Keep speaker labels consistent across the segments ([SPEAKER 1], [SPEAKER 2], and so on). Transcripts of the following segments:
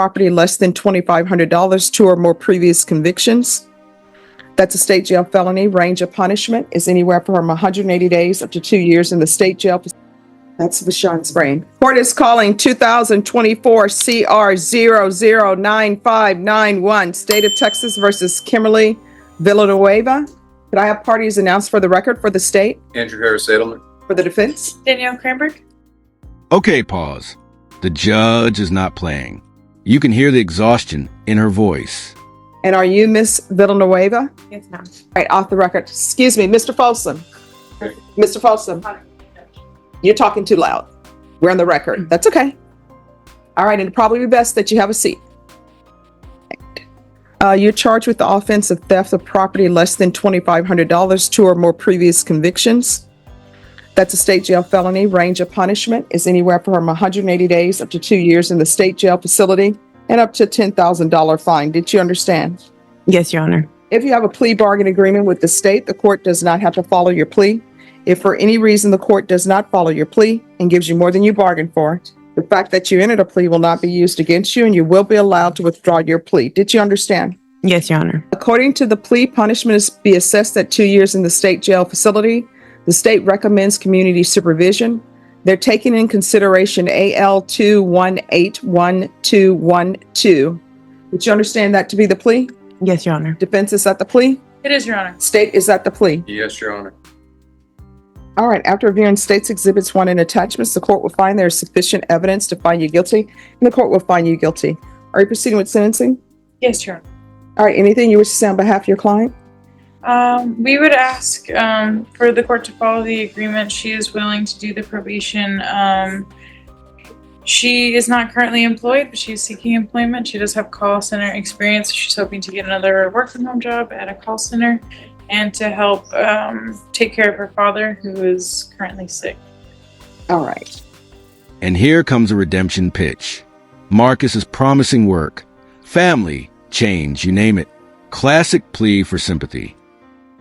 [SPEAKER 1] property less than $2,500, 2 or more previous convictions. That's a state jail felony. Range of punishment is anywhere from 180 days up to 2 years in the state jail. That's Vashon's brain. Court is calling 2024 CR 009591, State of Texas versus Kimberly Villanueva. Could I have parties announced for the record for the state?
[SPEAKER 2] Andrew Harris Edelman.
[SPEAKER 1] For the defense?
[SPEAKER 3] Danielle Cranberg.
[SPEAKER 4] Okay, pause. The judge is not playing. You can hear the exhaustion in her voice.
[SPEAKER 1] And are you Miss Villanueva?
[SPEAKER 3] Yes, ma'am.
[SPEAKER 1] All right, off the record. Excuse me, Mr. Folsom. Mr. Folsom, you're talking too loud. We're on the record. That's okay. All right, and it'd probably be best that you have a seat. You're charged with the offense of theft of property less than $2,500, 2 or more previous convictions. That's a state jail felony. Range of punishment is anywhere from 180 days up to 2 years in the state jail facility and up to $10,000 fine. Did you understand?
[SPEAKER 5] Yes, Your Honor.
[SPEAKER 1] If you have a plea bargain agreement with the state, the court does not have to follow your plea. If for any reason the court does not follow your plea and gives you more than you bargained for, the fact that you entered a plea will not be used against you and you will be allowed to withdraw your plea. Did you understand?
[SPEAKER 5] Yes, Your Honor.
[SPEAKER 1] According to the plea, punishment is be assessed at 2 years in the state jail facility. The state recommends community supervision. They're taking in consideration AL 2181212. Did you understand that to be the plea?
[SPEAKER 5] Yes, Your Honor.
[SPEAKER 1] Defense is at the plea?
[SPEAKER 3] It is, Your Honor.
[SPEAKER 1] State is at the plea?
[SPEAKER 2] Yes, Your Honor.
[SPEAKER 1] All right, after reviewing State's Exhibits 1 and attachments, the court will find there is sufficient evidence to find you guilty, and the court will find you guilty. Are you proceeding with sentencing?
[SPEAKER 3] Yes, Your Honor.
[SPEAKER 1] All right, anything you wish to say on behalf of your client?
[SPEAKER 3] We would ask for the court to follow the agreement. She is willing to do the probation. She is not currently employed, but she's seeking employment. She does have call center experience. She's hoping to get another work from home job at a call center and to help take care of her father, who is currently sick.
[SPEAKER 1] All right.
[SPEAKER 4] And here comes a redemption pitch. Marcus is promising work, family, change, you name it. Classic plea for sympathy.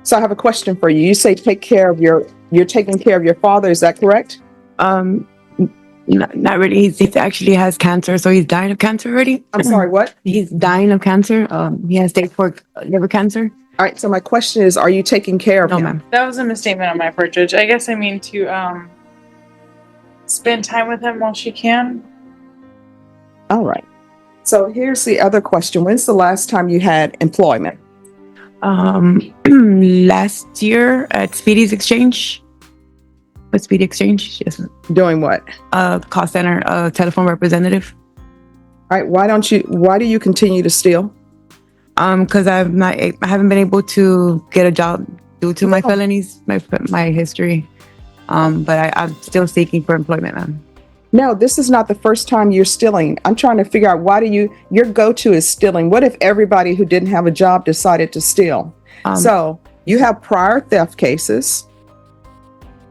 [SPEAKER 1] So I have a question for you. You say you're taking care of your father. Is that correct?
[SPEAKER 5] Not really. He actually has cancer, so he's dying of cancer already.
[SPEAKER 1] I'm sorry, what?
[SPEAKER 5] He's dying of cancer. He has stage 4 liver cancer.
[SPEAKER 1] All right. So my question is, are you taking care of
[SPEAKER 5] No,
[SPEAKER 1] him?
[SPEAKER 5] ma'am.
[SPEAKER 3] That was a misstatement on my part, Judge. I guess I mean to spend time with him while she can.
[SPEAKER 1] All right. So here's the other question. When's the last time you had employment?
[SPEAKER 5] Last year at Speedy's Exchange. With Speedy Exchange, yes.
[SPEAKER 1] Doing what?
[SPEAKER 5] Call center, telephone representative.
[SPEAKER 1] All right. Why do you continue to steal?
[SPEAKER 5] Because I haven't been able to get a job due to my felonies, my history. But I'm still seeking for employment, ma'am.
[SPEAKER 1] No, this is not the first time you're stealing. I'm trying to figure out your go-to is stealing. What if everybody who didn't have a job decided to steal? So you have prior theft cases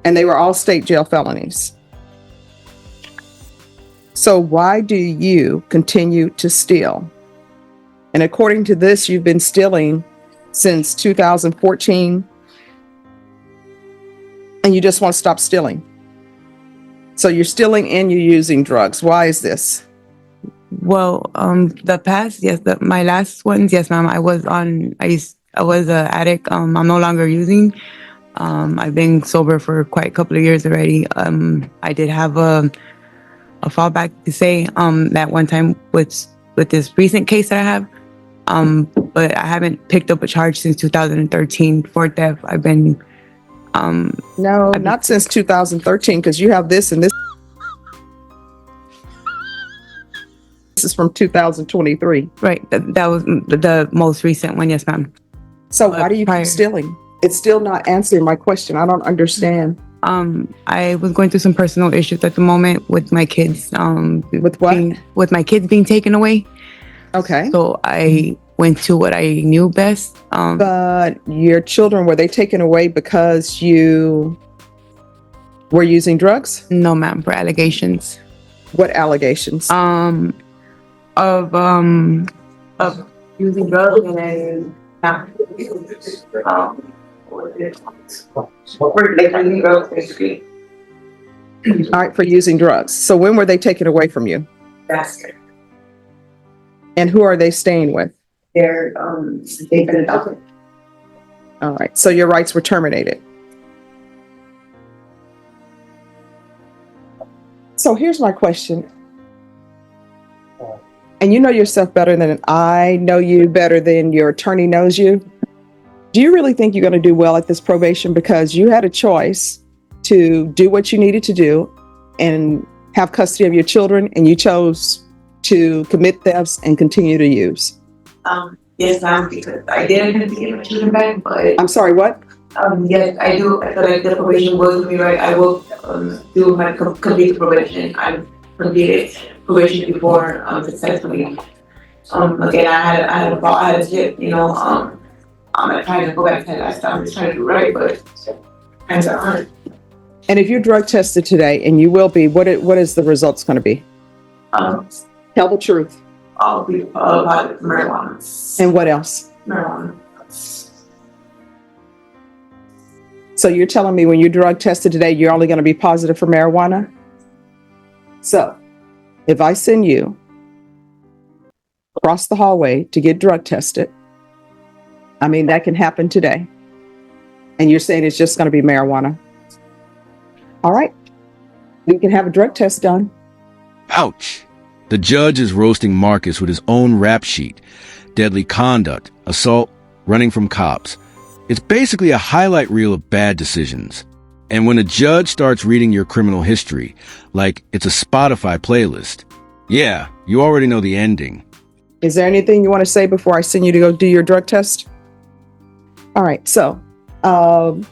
[SPEAKER 1] and they were all state jail felonies. So why do you continue to steal? And according to this, you've been stealing since 2014 and you just want to stop stealing. So you're stealing and you're using drugs. Why is this?
[SPEAKER 5] Well, the past, yes, my last ones, yes, ma'am. I was an addict. I'm no longer using. I've been sober for quite a couple of years already. I did have a fallback to say that one time with this recent case that I have. But I haven't picked up a charge since 2013 for theft. I've been
[SPEAKER 1] No, not since 2013, because you have this and this. This is from 2023.
[SPEAKER 5] Right. That was the most recent one. Yes, ma'am.
[SPEAKER 1] So why do you keep stealing? It's still not answering my question. I don't understand.
[SPEAKER 5] I was going through some personal issues at the moment with my kids.
[SPEAKER 1] With what?
[SPEAKER 5] With my kids being taken away.
[SPEAKER 1] Okay.
[SPEAKER 5] So I went to what I knew best.
[SPEAKER 1] But your children, were they taken away because you were using drugs?
[SPEAKER 5] No, ma'am, for allegations.
[SPEAKER 1] What allegations?
[SPEAKER 5] Of using drugs and then
[SPEAKER 1] all right, for using drugs. So when were they taken away from you? And who are they staying with?
[SPEAKER 5] They've been adopted.
[SPEAKER 1] All right. So your rights were terminated. So here's my question. And you know yourself better than I know you, better than your attorney knows you. Do you really think you're going to do well at this probation? Because you had a choice to do what you needed to do and have custody of your children, and you chose to commit thefts and continue to use.
[SPEAKER 5] Yes, ma'am, because I didn't get my children back, but
[SPEAKER 1] I'm sorry, what?
[SPEAKER 5] yes, I do. I feel like the probation was with me, right? I will do my complete probation. I completed probation before successfully. Again, I had a tip, you know. I'm trying to go back to that lifestyle. I'm just trying to do right, but times are hard.
[SPEAKER 1] And if you're drug tested today, and you will be, what is the results going to be? Tell the truth.
[SPEAKER 5] I'll be about marijuana.
[SPEAKER 1] And what else?
[SPEAKER 5] Marijuana.
[SPEAKER 1] So you're telling me when you're drug tested today, you're only going to be positive for marijuana? So if I send you across the hallway to get drug tested, I mean, that can happen today. And you're saying it's just going to be marijuana. All right. We can have a drug test done.
[SPEAKER 4] Ouch. The judge is roasting Marcus with his own rap sheet. Deadly conduct, assault, running from cops. It's basically a highlight reel of bad decisions. And when a judge starts reading your criminal history, like it's a Spotify playlist, yeah, you already know the ending.
[SPEAKER 1] Is there anything you want to say before I send you to go do your drug test? All right. So, I'm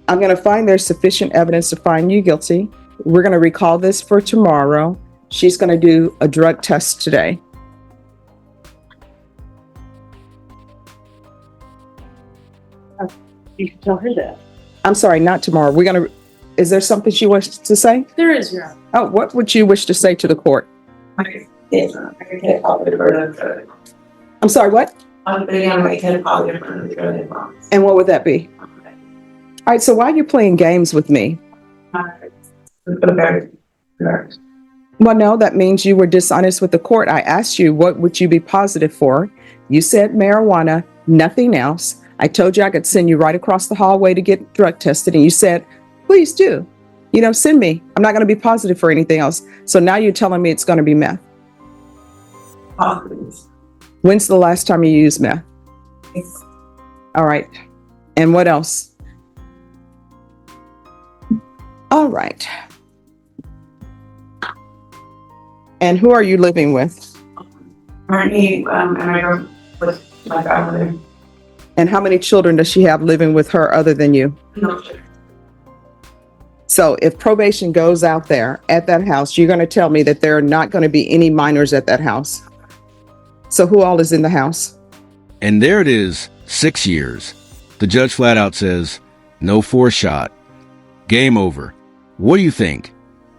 [SPEAKER 1] going to find there's sufficient evidence to find you guilty. We're going to recall this for tomorrow. She's going to do a drug test today.
[SPEAKER 2] You can tell her that.
[SPEAKER 1] I'm sorry, not tomorrow. Is there something she wants to say?
[SPEAKER 3] There is, Your Honor.
[SPEAKER 1] Oh, what would you wish to say to the court?
[SPEAKER 5] Yes, I can get a positive for the
[SPEAKER 1] I'm sorry, what?
[SPEAKER 5] I'm putting on my 10 positive for the drug advance.
[SPEAKER 1] And what would that be? All right, so why are you playing games with me? Well, no, that means you were dishonest with the court. I asked you, what would you be positive for? You said marijuana, nothing else. I told you I could send you right across the hallway to get drug tested, and you said, please do. Send me. I'm not going to be positive for anything else. So now you're telling me it's going to be meth.
[SPEAKER 5] Positive.
[SPEAKER 1] When's the last time you used meth? All right. And what else? All right. And who are you living with?
[SPEAKER 5] Currently, I'm with my grandmother.
[SPEAKER 1] And how many children does she have living with her other than you?
[SPEAKER 5] No.
[SPEAKER 1] So if probation goes out there at that house, you're going to tell me that there are not going to be any minors at that house. So who all is in the house?
[SPEAKER 4] And there it is, 6 years. The judge flat out says, no force shot. Game over. What do you think?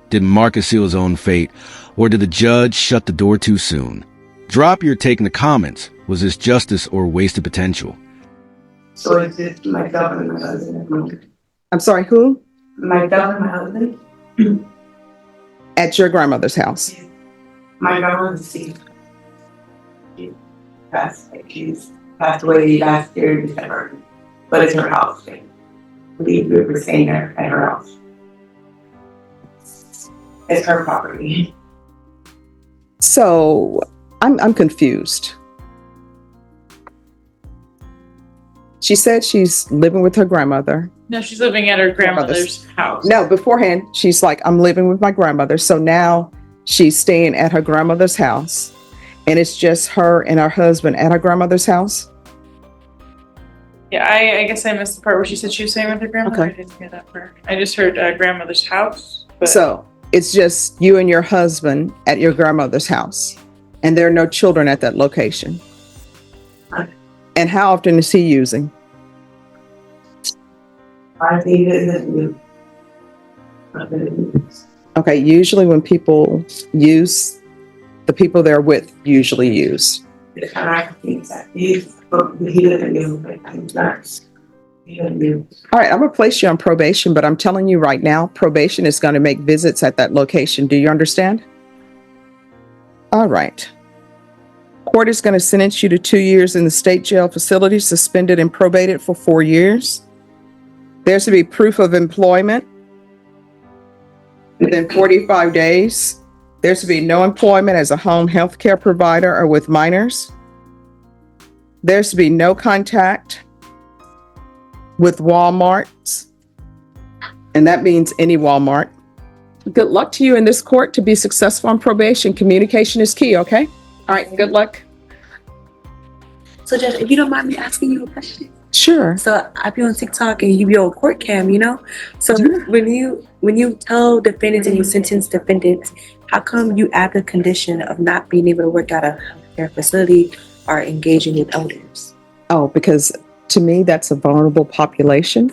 [SPEAKER 4] Did Marcus seal his own fate, or did the judge shut the door too soon? Drop your take in the comments. Was this justice or wasted potential?
[SPEAKER 5] So is it myself and my husband?
[SPEAKER 1] I'm sorry, who?
[SPEAKER 5] Myself and my husband?
[SPEAKER 1] At your grandmother's house.
[SPEAKER 5] My grandmother's deceased. She's passed away last year in December. But it's her house. We were staying there at her house. It's her property.
[SPEAKER 1] So I'm confused. She said she's living with her grandmother.
[SPEAKER 3] No, she's living at her grandmother's house.
[SPEAKER 1] No, beforehand, she's like, I'm living with my grandmother. So now she's staying at her grandmother's house. And it's just her and her husband at her grandmother's house.
[SPEAKER 3] Yeah, I guess I missed the part where she said she was staying with her grandmother.
[SPEAKER 1] Okay.
[SPEAKER 3] I didn't hear that part. I just heard grandmother's house. But
[SPEAKER 1] So it's just you and your husband at your grandmother's house. And there are no children at that location. And how often is he using?
[SPEAKER 5] I think it is.
[SPEAKER 1] Okay, usually when people use, the people they're with usually use.
[SPEAKER 5] He doesn't use. He doesn't use.
[SPEAKER 1] All right, I'm gonna place you on probation, but I'm telling you right now, probation is gonna make visits at that location. Do you understand? All right. Court is going to sentence you to 2 years in the state jail facility, suspended and probated for 4 years. There's to be proof of employment within 45 days. There's to be no employment as a home health care provider or with minors. There's to be no contact with Walmarts, and that means any Walmart. Good luck to you in this court to be successful on probation. Communication is key, okay? All right, good luck.
[SPEAKER 2] So, Judge, if you don't mind me asking you a question.
[SPEAKER 1] Sure.
[SPEAKER 2] So, I be on TikTok and you be on court cam, you know? So,
[SPEAKER 1] Yeah.
[SPEAKER 2] when you tell defendants and you sentence defendants, how come you add the condition of not being able to work at a healthcare facility or engaging with elders?
[SPEAKER 1] Oh, because to me, that's a vulnerable population.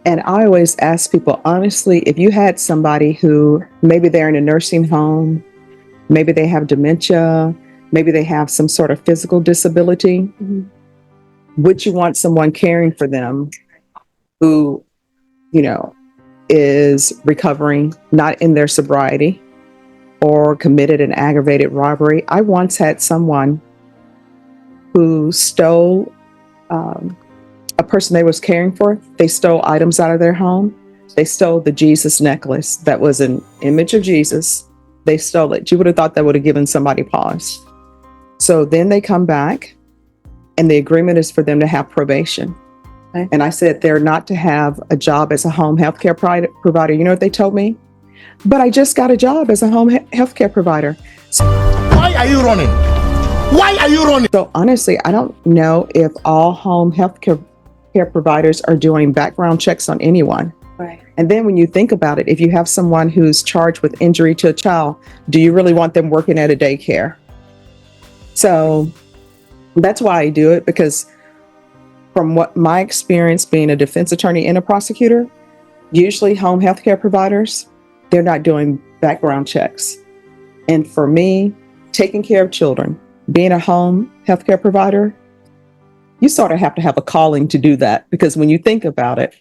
[SPEAKER 1] And I always ask people, honestly, if you had somebody who maybe they're in a nursing home, maybe they have dementia, maybe they have some sort of physical disability, would you want someone caring for them who, you know, is recovering, not in their sobriety, or committed an aggravated robbery? I once had someone who stole a person they was caring for. They stole items out of their home. They stole the Jesus necklace that was an image of Jesus. They stole it. You would have thought that would have given somebody pause. So then they come back and the agreement is for them to have probation. Okay. And I said they're not to have a job as a home healthcare provider. You know what they told me? But I just got a job as a home healthcare provider.
[SPEAKER 6] Why are you running? Why are you running?
[SPEAKER 1] So honestly, I don't know if all home healthcare providers are doing background checks on anyone.
[SPEAKER 2] Right.
[SPEAKER 1] And then when you think about it, if you have someone who's charged with injury to a child, do you really want them working at a daycare? So that's why I do it, because from what my experience being a defense attorney and a prosecutor, usually home healthcare providers, they're not doing background checks. And for me, taking care of children, being a home healthcare provider, you sort of have to have a calling to do that, because when you think about it,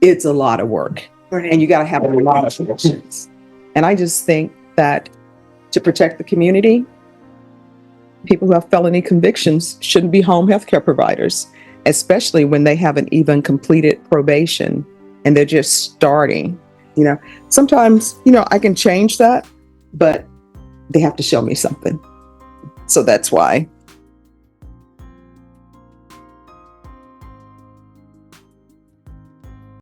[SPEAKER 1] it's a lot of work.
[SPEAKER 2] Right.
[SPEAKER 1] And you got to have a lot of connections. And I just think that to protect the community, people who have felony convictions shouldn't be home healthcare providers, especially when they haven't even completed probation and they're just starting. You know, sometimes, you know, I can change that, but they have to show me something. So that's why